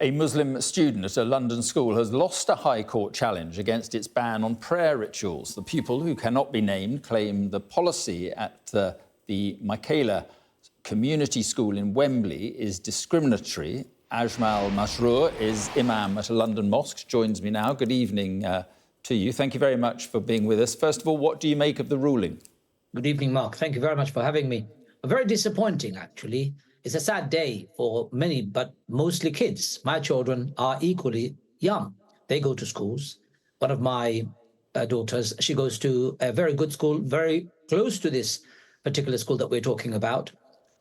A Muslim student at a London school has lost a High Court challenge against its ban on prayer rituals. The pupil, who cannot be named, claimed the policy at the Michaela Community School in Wembley is discriminatory. Ajmal Masroor is Imam at a London mosque, joins me now. Good evening to you. Thank you very much for being with us. First of all, what do you make of the ruling? Good evening, Mark. Thank you very much for having me. Very disappointing, actually. It's a sad day for many, but mostly kids. My children are equally young. They go to schools. One of my daughters, she goes to a very good school, very close to this particular school that we're talking about.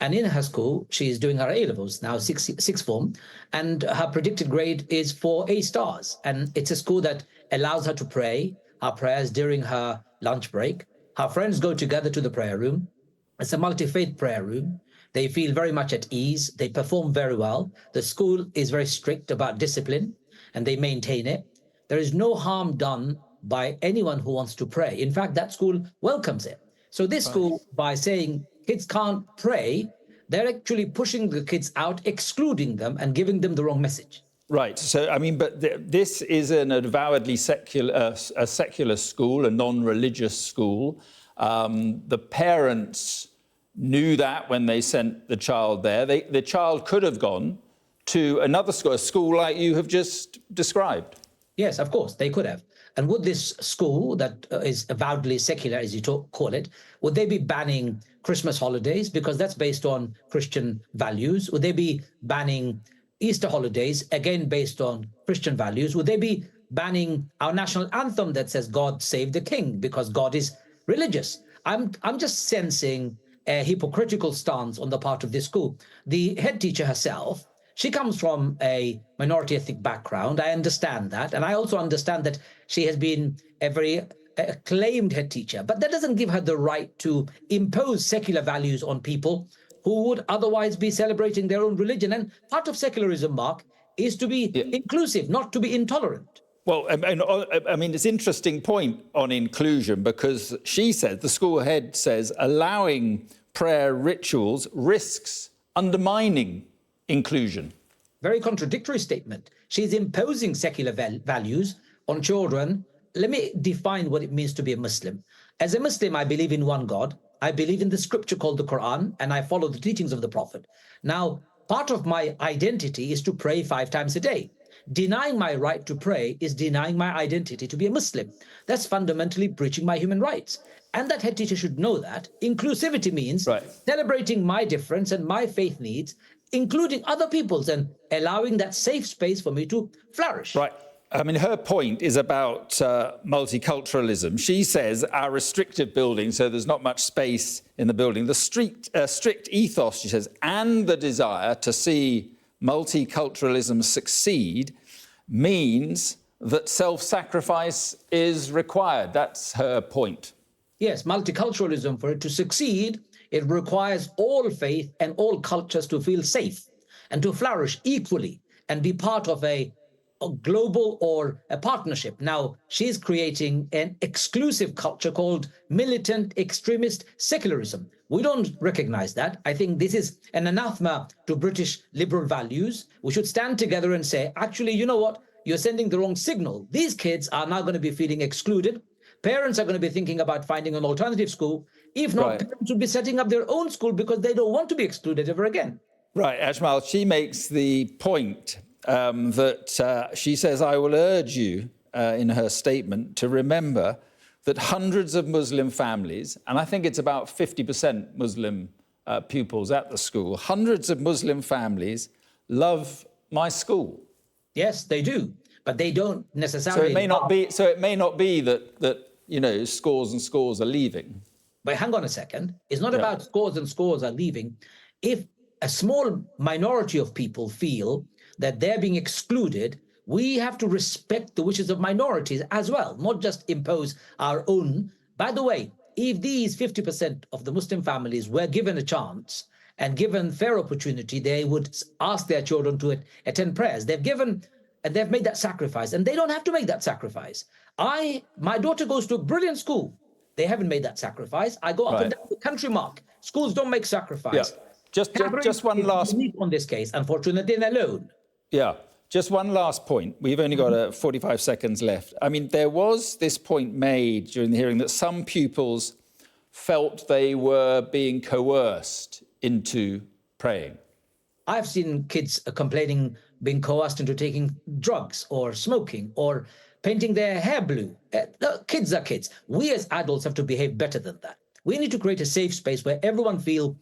And in her school, she's doing her A-levels, now sixth form, and her predicted grade is 4 A stars. And it's a school that allows her to pray her prayers during her lunch break. Her friends go together to the prayer room. It's a multi-faith prayer room. They feel very much at ease. They perform very well. The school is very strict about discipline, and they maintain it. There is no harm done by anyone who wants to pray. In fact, that school welcomes it. So this school, by saying kids can't pray, they're actually pushing the kids out, excluding them and giving them the wrong message. Right. So, I mean, but this is an avowedly secular school, a non-religious school. The parents knew that when they sent the child there. The child could have gone to another school, a school like you have just described. Yes, of course, they could have. And would this school that is avowedly secular, as you call it, would they be banning Christmas holidays because that's based on Christian values? Would they be banning Easter holidays, again based on Christian values? Would they be banning our national anthem that says God save the king because God is religious? I'm just sensing a hypocritical stance on the part of this school. The head teacher herself, she comes from a minority ethnic background. I understand that. And I also understand that she has been a very acclaimed head teacher. But that doesn't give her the right to impose secular values on people who would otherwise be celebrating their own religion. And part of secularism, Mark, is to be inclusive, not to be intolerant. Well, I mean, it's an interesting point on inclusion because she said, the school head says, allowing prayer rituals risks undermining inclusion. Very contradictory statement. She's imposing secular values on children. Let me define what it means to be a Muslim. As a Muslim, I believe in one God. I believe in the scripture called the Quran, and I follow the teachings of the Prophet. Now, part of my identity is to pray 5 times a day. Denying my right to pray is denying my identity to be a Muslim. That's fundamentally breaching my human rights. And that head teacher should know that. Inclusivity means celebrating my difference and my faith needs, including other people's, and allowing that safe space for me to flourish. Right. I mean, her point is about multiculturalism. She says our restrictive building, so there's not much space in the building, the strict ethos, she says, and the desire to see multiculturalism succeed means that self-sacrifice is required. That's her point. Yes, multiculturalism, for it to succeed, it requires all faith and all cultures to feel safe and to flourish equally and be part of a global or a partnership. Now, she's creating an exclusive culture called militant extremist secularism. We don't recognize that. I think this is an anathema to British liberal values. We should stand together and say, actually, you know what? You're sending the wrong signal. These kids are now going to be feeling excluded. Parents are going to be thinking about finding an alternative school. If not, parents would be setting up their own school because they don't want to be excluded ever again. Right, Ajmal, she makes the point that she says, I will urge you in her statement to remember that hundreds of Muslim families, and I think it's about 50% Muslim pupils at the school, hundreds of Muslim families love my school. Yes, they do, but they don't necessarily. So it may not be that you know, scores and scores are leaving. But hang on a second. It's not about scores and scores are leaving. If a small minority of people feel that they're being excluded, we have to respect the wishes of minorities as well, not just impose our own. By the way, if these 50% of the Muslim families were given a chance and given fair opportunity, they would ask their children to attend prayers. They've made that sacrifice, and they don't have to make that sacrifice. My daughter goes to a brilliant school. They haven't made that sacrifice. I go up and down the country, Mark. Schools don't make sacrifice. Yeah. Just one last on this case, unfortunately, alone. Yeah. Just one last point. We've only got 45 seconds left. I mean, there was this point made during the hearing that some pupils felt they were being coerced into praying. I've seen kids complaining, being coerced into taking drugs or smoking or painting their hair blue. Kids are kids. We as adults have to behave better than that. We need to create a safe space where everyone feel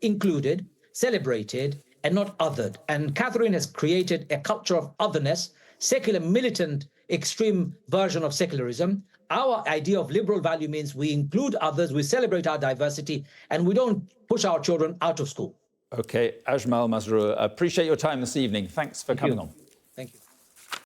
included, celebrated, and not othered. And Catherine has created a culture of otherness, secular, militant, extreme version of secularism. Our idea of liberal value means we include others, we celebrate our diversity, and we don't push our children out of school. OK, Ajmal Masroor, I appreciate your time this evening. Thanks for coming on.